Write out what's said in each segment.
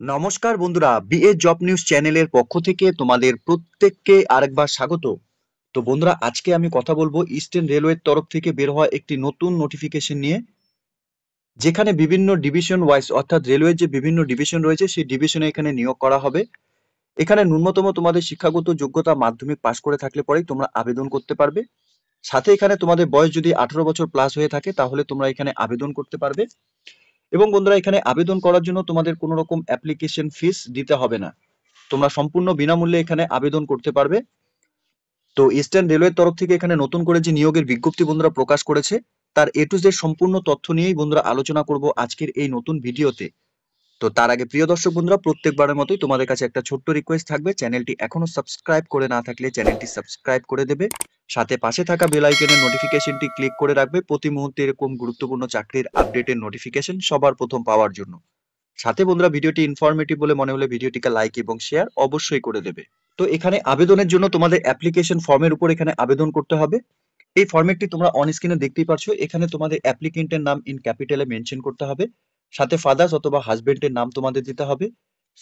নমস্কার বন্ধুরা, BA job news চ্যানেলের পক্ষ থেকে তোমাদের প্রত্যেককে আরেকবার স্বাগত। তো বন্ধুরা, আজকে আমি কথা বলবো ইস্টার্ন রেলওয়ের তরফ থেকে বের হওয়া একটি নতুন নোটিফিকেশন নিয়ে, যেখানে বিভিন্ন ডিভিশন ওয়াইজ অর্থাৎ রেলওয়ের যে বিভিন্ন ডিভিশন রয়েছে সেই ডিভিশনে এখানে নিয়োগ করা হবে। এখানে ন্যূনতম তোমাদের শিক্ষাগত যোগ্যতা মাধ্যমিক পাশ করে থাকলে পরেই তোমরা আবেদন করতে পারবে। সাথে এখানে তোমাদের বয়স যদি 18 বছর প্লাস হয়ে থাকে তাহলে তোমরা এখানে আবেদন করতে পারবে। এবং বন্ধুরা, এখানে আবেদন করার জন্য তোমাদের কোনো রকম অ্যাপ্লিকেশন ফিস দিতে হবে না। তোমরা সম্পূর্ণ বিনামূল্যে এখানে আবেদন করতে পারবে। তো ইস্টার্ন রেলওয়ের তরফ থেকে এখানে নতুন করে যে নিয়োগের বিজ্ঞপ্তি বন্ধুরা প্রকাশ করেছে, তার এ টু জেড সম্পূর্ণ তথ্য নিয়েই বন্ধুরা আলোচনা করব আজকের এই নতুন ভিডিওতে। তো তার আগে প্রিয় দর্শক বন্ধুরা, প্রত্যেকবারের মতোই তোমাদের কাছে একটা ছোট্ট রিকোয়েস্ট থাকবে, চ্যানেলটি এখনো সাবস্ক্রাইব করে না থাকলে চ্যানেলটি সাবস্ক্রাইব করে দেবে। সাথে পাশে থাকা বেল আইকনের নোটিফিকেশনটি ক্লিক করে রাখবে প্রতি মুহূর্তে এরকম গুরুত্বপূর্ণ চাকরির আপডেটের নোটিফিকেশন সবার প্রথম পাওয়ার জন্য। সাথে বন্ধুরা, ভিডিওটি ইনফরমেটিভ বলে মনে হলে ভিডিওটিকে লাইক এবং শেয়ার অবশ্যই করে দেবে। তো এখানে আবেদনের জন্য তোমাদের অ্যাপ্লিকেশন ফর্মের উপর এখানে আবেদন করতে হবে। এই ফরম্যাটটি তোমরা অন স্ক্রিনে দেখতেই পাচ্ছ। এখানে তোমাদের অ্যাপ্লিকেন্টের নাম ইন ক্যাপিটালে মেনশন করতে হবে, সাথে ফাদার্স অথবা হাজবেন্ডের নাম তোমাদের দিতে হবে,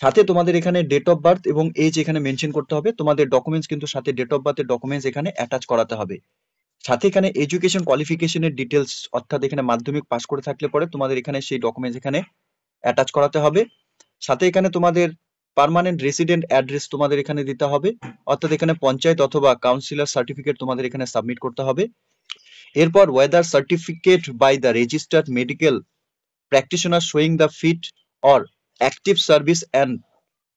সাথে তোমাদের এখানে ডেট অফ বার্থ এবং এজ এখানে মেনশন করতে হবে। তোমাদের ডকুমেন্টস কিন্তু সাথে ডেট অফ বার্থের ডকুমেন্টস এখানে অ্যাটাচ করাতে হবে। সাথে এখানে এডুকেশন কোয়ালিফিকেশনের ডিটেলস, অর্থাৎ এখানে মাধ্যমিক পাস করে থাকলে পরে তোমাদের এখানে সেই ডকুমেন্টস এখানে অ্যাটাচ করাতে হবে। সাথে এখানে তোমাদের পার্মানেন্ট রেসিডেন্ট অ্যাড্রেস তোমাদের এখানে দিতে হবে, অর্থাৎ এখানে পঞ্চায়েত অথবা কাউন্সিলর সার্টিফিকেট তোমাদের এখানে সাবমিট করতে হবে। এরপর whether certificate by the registered medical practitioner showing the fit or active service and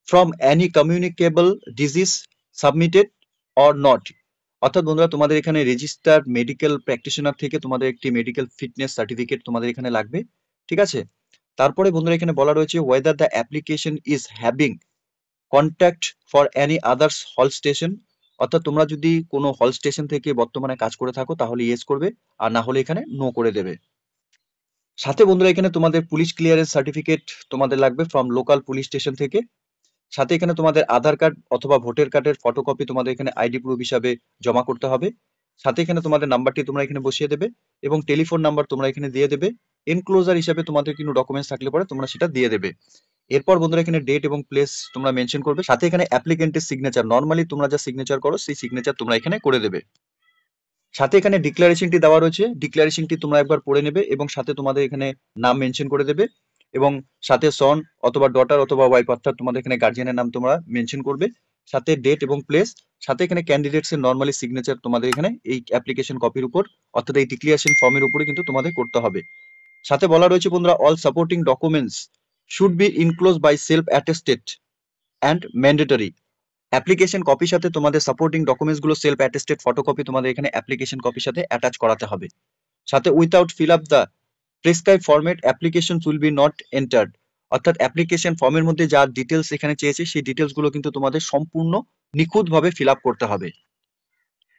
from any communicable disease submitted or not. অর্থাৎ বন্ধুরা, তোমাদের এখানে রেজিস্টার্ড মেডিকেল প্র্যাকটিশনার থেকে তোমাদের একটি মেডিকেল ফিটনেস সার্টিফিকেট তোমাদের এখানে লাগবে। ঠিক আছে। তারপরে বন্ধুরা, এখানে বলা রয়েছে whether the application is having contact for Annie others হল স্টেশন। অর্থাৎ তোমরা যদি কোনো হল স্টেশন থেকে বর্তমানে কাজ করে থাকো তাহলে ইয়েস করবে, আর না হলে এখানে নো করে দেবে। সাথে বন্ধুরা, এখানে তোমাদের পুলিশ ক্লিয়ারেন্স সার্টিফিকেট তোমাদের লাগবে ফ্রম লোকাল পুলিশ স্টেশন থেকে। সাথে এখানে তোমাদের আধার কার্ড অথবা ভোটার কার্ডের ফটোকপি তোমাদের এখানে আইডি প্রুফ হিসাবে জমা করতে হবে। সাথে এখানে তোমাদের নাম্বারটি তোমরা এখানে বসিয়ে দেবে এবং টেলিফোন নাম্বার তোমরা এখানে দিয়ে দেবে। এনক্লোজার হিসাবে তোমাদের কিন্তু ডকুমেন্টস থাকলে পরে তোমরা সেটা দিয়ে দেবে। এরপর বন্ধুরা, এখানে ডেট এবং প্লেস তোমরা মেনশন করবে। সাথে এখানে অ্যাপ্লিকেন্টের সিগনেচার, নর্মালি তোমরা যা সিগনেচার করো সেই সিগনেচার তোমরা এখানে করে দেবে। সাথে এখানে ডিক্লারেশনটি দেওয়া রয়েছে, ডিক্লারেশনটি তোমরা একবার পড়ে নেবে এবং সাথে তোমাদের এখানে নাম মেনশন করে দেবে এবং সাথে সন অথবা ডটার অথবা ওয়াইফ, অর্থাৎ তোমাদের এখানে গার্জিয়ানের নাম তোমরা মেনশন করবে, সাথে ডেট এবং প্লেস। সাথে এখানে ক্যান্ডিডেটস এর নর্মালি সিগনেচার তোমাদের এখানে এই অ্যাপ্লিকেশন কপির উপর অর্থাৎ এই ডিক্লারেশন ফর্মের উপরে কিন্তু তোমাদের করতে হবে। সাথে বলা রয়েছে বন্ধুরা, all supporting documents should be enclose by self attested and mandatory. Application কপির সাথে তোমাদের সাপোর্টিং ডকুমেন্টস গুলো সেলফ অ্যাটেস্টেড ফটোকপি তোমাদের এখানে অ্যাপ্লিকেশন কপির সাথে অ্যাটাচ করাতে হবে। সাথে without fill up the prescribe format application will be not entered. অর্থাৎ অ্যাপ্লিকেশন ফর্মের মধ্যে যা ডিটেলস এখানে চেয়েছে সেই ডিটেলস গুলো কিন্তু তোমাদের সম্পূর্ণ নিখুঁতভাবে ফিল আপ করতে হবে।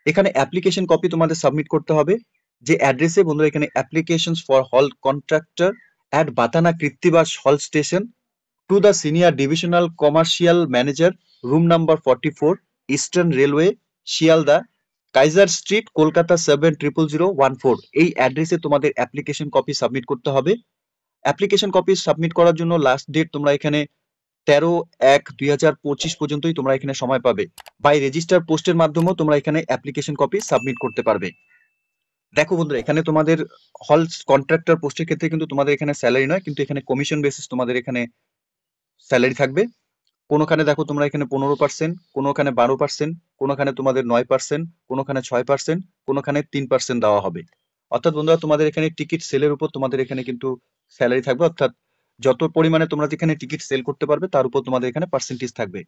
এখানে অ্যাপ্লিকেশন কপি তোমাদের সাবমিট করতে হবে যে অ্যাড্রেসে বন্ধুরা, এখানে অ্যাপ্লিকেশনস ফর হল কন্ট্রাক্টর অ্যাট বাতানা কৃত্তিবাস হল station to the senior divisional commercial manager, room number 44, eastern railway, Sealdah, Kaiser street, Kolkata 700014। এই অ্যাড্রেসে তোমাদের অ্যাপ্লিকেশন কপি সাবমিট করতে হবে। অ্যাপ্লিকেশন কপি সাবমিট করার জন্য লাস্ট ডেট তোমরা এখানে 13/1/2025 পর্যন্তই তোমরা এখানে সময় পাবে। বাই রেজিস্টার পোস্টের মাধ্যমেও তোমরা এখানে অ্যাপ্লিকেশন কপি সাবমিট করতে পারবে। দেখো বন্ধুরা, এখানে তোমাদের হল কন্ট্রাক্টর পোস্টের ক্ষেত্রে কিন্তু তোমাদের এখানে স্যালারি নয়, কিন্তু এখানে কমিশন বেসিস তোমাদের এখানে স্যালারি থাকবে। কোনোখানে দেখো তোমরা এখানে 15%, কোনোখানে 12%, কোনোখানে তোমাদের 9%, কোনোখানে 6%, কোনোখানে 3% দেওয়া হবে। অর্থাৎ বন্ধুরা, তোমাদের এখানে টিকিট সেলের উপর তোমাদের এখানে কিন্তু স্যালারি থাকবে, অর্থাৎ যত পরিমাণে তোমরা যেখানে টিকিট সেল করতে পারবে তার উপর তোমাদের এখানে পার্সেন্টেজ থাকবে।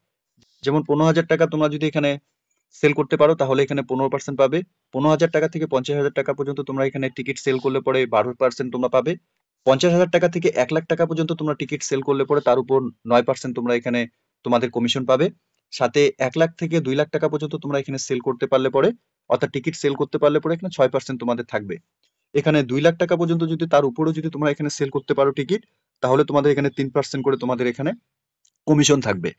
যেমন 15,000 টাকা তোমরা যদি এখানে সেল করতে পারো তাহলে এখানে 15% পাবে। 15,000 টাকা থেকে 50,000 টাকা পর্যন্ত তোমরা এখানে টিকিট সেল করলে পরে 12% তোমরা পাবে। 50,000 টাকা থেকে 1 লাখ টাকা পর্যন্ত তোমরা টিকিট সেল করলে পরে তার উপর 9% তোমরা এখানে তোমাদের কমিশন পাবে। সাথে 1 লাখ থেকে 2 লাখ টাকা পর্যন্ত তোমরা এখানে সেল করতে পারলে পরে, অর্থাৎ টিকিট সেল করতে পারলে পরে এখানে 6% তোমাদের থাকবে। এখানে 2 লাখ টাকা পর্যন্ত যদি তার উপরেও যদি তোমরা এখানে সেল করতে পারো টিকিট, তাহলে তোমাদের এখানে 3% করে তোমাদের এখানে কমিশন থাকবে।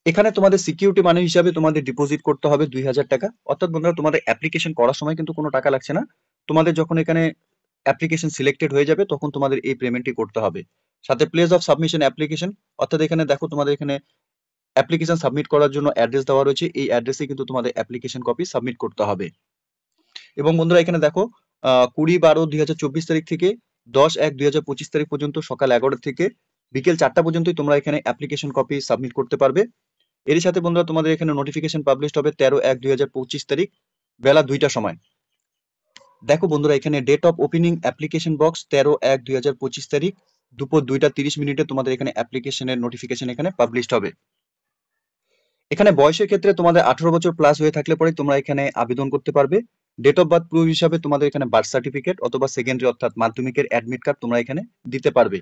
এখানে তোমাদের সিকিউরিটি মানি হিসাবে তোমাদের ডিপোজিট করতে হবে 2,000 টাকা। অর্থাৎ বন্ধুরা, তোমাদের অ্যাপ্লিকেশন করার সময় কিন্তু কোনো টাকা লাগছে না। তোমাদের যখন এখানে অ্যাপ্লিকেশন সিলেক্টেড হয়ে যাবে তখন তোমাদের এই পেমেন্টটি করতে হবে। সাথে প্লেস অফ সাবমিশন অ্যাপ্লিকেশন, অর্থাৎ এখানে দেখো তোমাদের এখানে অ্যাপ্লিকেশন সাবমিট করার জন্য অ্যাড্রেস দেওয়া রয়েছে, এই অ্যাড্রেসে কিন্তু তোমাদের অ্যাপ্লিকেশন কপি সাবমিট করতে হবে। এবং বন্ধুরা এখানে দেখো 20/12/2024 তারিখ থেকে 10/1/2025 তারিখ পর্যন্ত সকাল 11টা থেকে বিকেল 4টা পর্যন্তই তোমরা এখানে অ্যাপ্লিকেশন কপি সাবমিট করতে পারবে। এর সাথে বন্ধুরা তোমাদের এখানে নোটিফিকেশন পাবলিশড হবে 13/1/2025 তারিখ বেলা 2টার সময়। দেখো বন্ধুরা এখানে date of opening application box 13/1/2025 তারিখ দুপুর 2:30 তোমাদের এখানে অ্যাপ্লিকেশনের নোটিফিকেশন এখানে পাবলিশড হবে। এখানে বয়সের ক্ষেত্রে তোমাদের 18 বছর প্লাস হয়ে থাকলে পরে তোমরা এখানে আবেদন করতে পারবে। ডেট অফ বার্থ প্রুফ হিসাবে তোমাদের এখানে বার্থ সার্টিফিকেট অথবা সেকেন্ডারি অর্থাৎ মাধ্যমিকের অ্যাডমিট কার্ড তোমরা এখানে দিতে পারবে।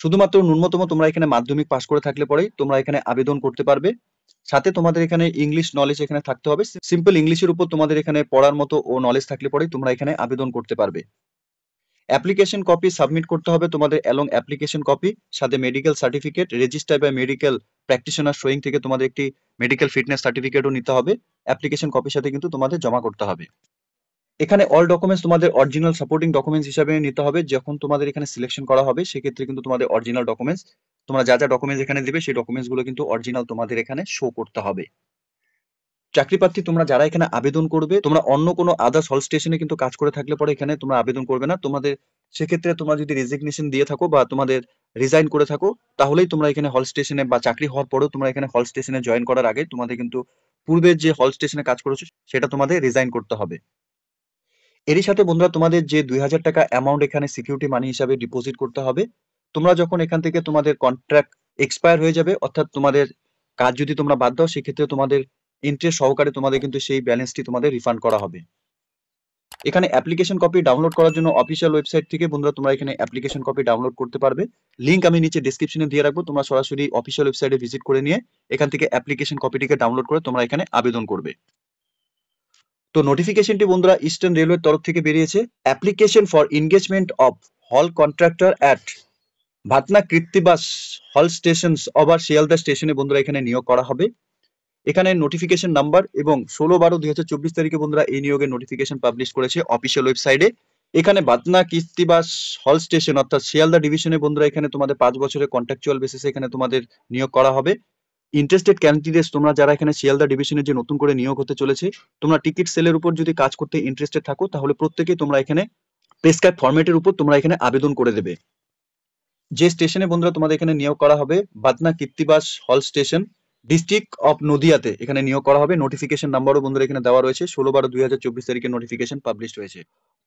শুধুমাত্র ন্যূনতম তোমরা এখানে মাধ্যমিক পাস করে থাকলে পরেই তোমরা এখানে আবেদন করতে পারবে। সাথে তোমাদের এখানে ইংলিশ নলেজ এখানে থাকতে হবে, সিম্পল ইংলিশের উপর তোমাদের এখানে পড়ার মতো ও নলেজ থাকলে পরেই তোমরা এখানে আবেদন করতে পারবে। অ্যাপ্লিকেশন কপি সাবমিট করতে হবে তোমাদের অ্যালং অ্যাপ্লিকেশন কপি, সাথে medical certificate registered by medical practitioner showing থেকে তোমাদের একটি মেডিকেল ফিটনেস সার্টিফিকেটও নিতে হবে, অ্যাপ্লিকেশন কপির সাথে কিন্তু তোমাদের জমা করতে হবে। এখানে অল ডকুমেন্টস তোমাদের অরিজিনাল সাপোর্টিং ডকুমেন্টস হিসাবে নিতে হবে, যখন তোমাদের এখানে সিলেকশন করা হবে সেক্ষেত্রে কিন্তু তোমাদের অরিজিনাল ডকুমেন্টস, তোমরা যা যা ডকুমেন্টস এখানে দিবে সেই ডকুমেন্টস গুলো কিন্তু অরিজিনাল তোমাদের এখানে শো করতে হবে। চাকরি প্রার্থী তোমরা যারা এখানে আবেদন করবে, তোমরা অন্য কোনো আদার্স হল স্টেশনে কিন্তু কাজ করে থাকলে পরে এখানে তোমরা আবেদন করবে না। তোমাদের সেক্ষেত্রে তোমরা যদি রেজিগনেশন দিয়ে থাকো বা তোমাদের রিজাইন করে থাকো, তাহলেই তোমরা এখানে হল স্টেশনে বা চাকরি হওয়ার পরেও তোমরা এখানে হল স্টেশনে জয়েন করার আগে তোমাদের কিন্তু পূর্বের যে হল স্টেশনে কাজ করেছো সেটা তোমাদের রিজাইন করতে হবে। এরই সাথে বন্ধুরা তোমাদের যে 2000 টাকা অ্যামাউন্ট এখানে সিকিউরিটি মানি হিসাবে ডিপোজিট করতে হবে। তোমরা যখন এখান থেকে তোমাদের কন্ট্রাক্ট এক্সপায়ার হয়ে যাবে, অর্থাৎ তোমাদের কাজ যদি তোমরা বাদ দাও, সেক্ষেত্রে তোমাদের ইন্টারেস্ট সহকারে তোমাদের কিন্তু সেই ব্যালেন্সটি তোমাদের রিফান্ড করা হবে। এখানে অ্যাপ্লিকেশন কপি ডাউনলোড করার জন্য অফিসিয়াল ওয়েবসাইট থেকে বন্ধুরা তোমরা এখানে অ্যাপ্লিকেশন কপি ডাউনলোড করতে পারবে। লিংক আমি নিচে ডেসক্রিপশনে দিয়ে রাখবো, তোমরা সরাসরি অফিসিয়াল ওয়েবসাইটে ভিজিট করে নিয়ে এখান থেকে অ্যাপ্লিকেশন কপিটিকে ডাউনলোড করে তোমরা এখানে আবেদন করবে। তো নোটিফিকেশনটি বন্ধুরা ইস্টার্ন রেলওয়ের তরফ থেকে বেরিয়েছে। অ্যাপ্লিকেশন ফর এনগেজমেন্ট অফ হল কন্ট্রাক্টর অ্যাট ভাতনা কৃত্তিবাস হল স্টেশনস ওভার শিয়ালদা স্টেশনে বন্ধুরা এখানে নিয়োগ করা হবে। এখানে নোটিফিকেশন নাম্বার এবং 16/12/2024 তারিখে বন্ধুরা এই নিয়োগের নোটিফিকেশন পাবলিশ করেছে অফিসিয়াল ওয়েবসাইটে। এখানে ভাতনা কৃত্তিবাস হল স্টেশন অর্থাৎ শিয়ালদা ডিভিশনে বন্ধুরা এখানে তোমাদের 5 বছরের কন্ট্রাকচুয়াল বেসিসে এখানে তোমাদের নিয়োগ করা হবে। ইন্টারেস্টেড ক্যান্ডিডেটস তোমরা যারা এখানে শিয়ালদা ডিভিশনে যে নতুন করে নিয়োগ হতে চলেছে, তোমরা টিকিট সেলের উপর যদি কাজ করতে ইন্টারেস্টেড থাকো, তাহলে প্রত্যেকেই তোমরা এখানে প্রেসক্রাইব ফরম্যাটের উপর তোমরা এখানে আবেদন করে দেবে। যে স্টেশনে বন্ধুরা তোমাদের এখানে নিয়োগ করা হবে, বাদনা কৃত্তিবাস হল স্টেশন, ডিস্ট্রিক্ট অফ নদিয়াতে এখানে নিয়োগ করা হবে। নোটিফিকেশন নাম্বারও বন্ধুরা এখানে দেওয়া রয়েছে, 16/12/2024 তারিখে নোটিফিকেশন পাবলিশ হয়েছে।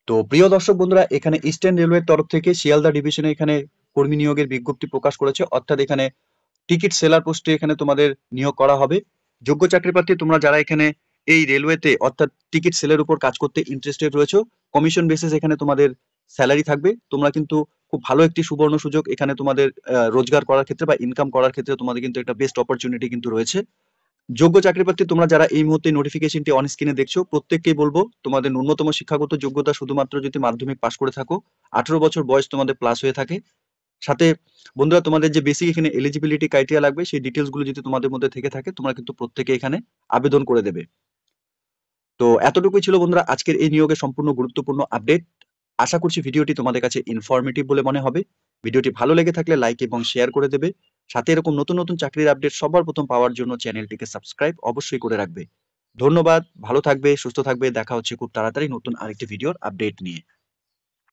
তো প্রিয় দর্শক বন্ধুরা, এখানে ইস্টার্ন রেলওয়ের তরফ থেকে শিয়ালদা ডিভিশনে এখানে কর্মী নিয়োগের বিজ্ঞপ্তি প্রকাশ করেছে, অর্থাৎ এখানে টিকিট সেলার পোস্টে এখানে তোমাদের নিয়োগ করা হবে। যোগ্য চাকরি প্রার্থী তোমরা যারা এখানে এই রেলওয়েতে অর্থাৎ টিকিট সেলের উপর কাজ করতে ইন্টারেস্টেড রয়েছে, কমিশন বেসিস এখানে তোমাদের স্যালারি থাকবে। তোমরা কিন্তু খুব ভালো একটি সুবর্ণ সুযোগ এখানে তোমাদের রোজগার করার ক্ষেত্রে বা ইনকাম করার ক্ষেত্রে তোমাদের কিন্তু একটা বেস্ট অপরচুনিটি কিন্তু রয়েছে। যোগ্য চাকরি প্রার্থী তোমরা যারা এই মুহূর্তে নোটিফিকেশনটি অন স্ক্রিনে দেখছো, প্রত্যেককেই বলবো তোমাদের ন্যূনতম শিক্ষাগত যোগ্যতা শুধুমাত্র যদি মাধ্যমিক পাস করে থাকো, 18 বছর বয়স তোমাদের প্লাস হয়ে থাকে, সাথে বন্ধুরা তোমাদের যে বেসিক এখানে এলিজিবিলিটি ক্রাইটেরিয়া লাগবে সেই ডিটেলস গুলো যদি তোমাদের মধ্যে থেকে থাকে, তোমরা কিন্তু প্রত্যেকে এখানে আবেদন করে দেবে। তো এতটুকুই ছিল বন্ধুরা আজকের এই নিয়োগের সম্পূর্ণ গুরুত্বপূর্ণ আপডেট। আশা করছি ভিডিওটি তোমাদের কাছে ইনফরমেটিভ বলে মনে হবে। ভিডিওটি ভালো লেগে থাকলে লাইক এবং শেয়ার করে দেবে। সাথে এরকম নতুন নতুন চাকরির আপডেট সবার প্রথম পাওয়ার জন্য চ্যানেলটিকে সাবস্ক্রাইব অবশ্যই করে রাখবে। ধন্যবাদ, ভালো থাকবে, সুস্থ থাকবে। দেখা হচ্ছে খুব তাড়াতাড়ি নতুন আরেকটি ভিডিওর আপডেট নিয়ে।